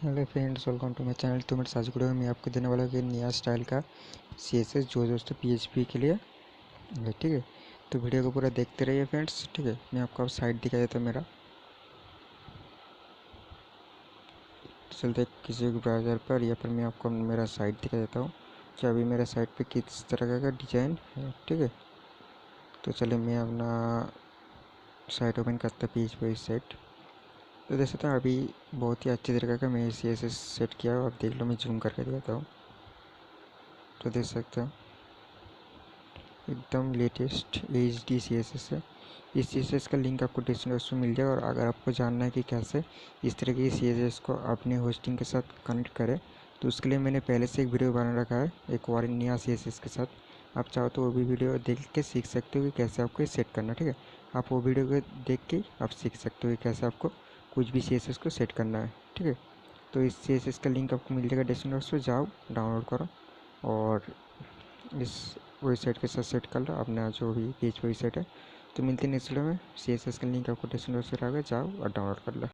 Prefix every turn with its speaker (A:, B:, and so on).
A: Hello friends, welcome to my channel. तो मेरे आज वीडियो में मैं आपको देने वाला हूँ कि नया स्टाइल का सीएसएस जो दोस्तों पीएचपी के लिए है। ठीक है, तो वीडियो को पूरा देखते रहिए फ्रेंड्स। ठीक है, मैं आपको अब साइट दिखा देता हूँ मेरा। तो चलते किसी भी ब्राउज़र पर या पर मैं आपको मेरा साइट दिखा देता हूँ कि अभी मेरा साइट पे किस तरह का डिज़ाइन है। ठीक है, तो चलिए मैं अपना साइट ओपन करता पीएचपी साइट। तो देख सकते हैं अभी बहुत ही अच्छी तरीके का मैं सीएसएस सेट किया है। अब देख लो, मैं जूम करके दिखाता हूँ। तो देख सकते हैं एकदम लेटेस्ट HD CSS है। इस CSS का लिंक आपको डिस्क्रिप्शन बॉक्स में मिल जाएगा। और अगर आपको जानना है कि कैसे इस तरह की CSS को अपने होस्टिंग के साथ कनेक्ट करें, तो उसके लिए मैंने पहले से एक वीडियो बना रखा है एक और नया CSS के साथ। आप चाहो तो वो भी वीडियो देख के सीख सकते हो कि कैसे आपको ये सेट करना। ठीक है, आप वो वीडियो को देख के आप सीख सकते हो कि कैसे आपको कुछ भी CSS को सेट करना है। ठीक है, तो इस CSS का लिंक आपको मिल जाएगा डिस्क्रिप्शन बॉक्स में, जाओ डाउनलोड करो और इस वेबसाइट के साथ सेट कर लो अपना जो भी पेज वेबसाइट है। तो मिलते हैं नेक्स्ट वीडियो में। CSS का लिंक आपको डिस्क्रिप्शन बॉक्स में जाओ और डाउनलोड कर लो।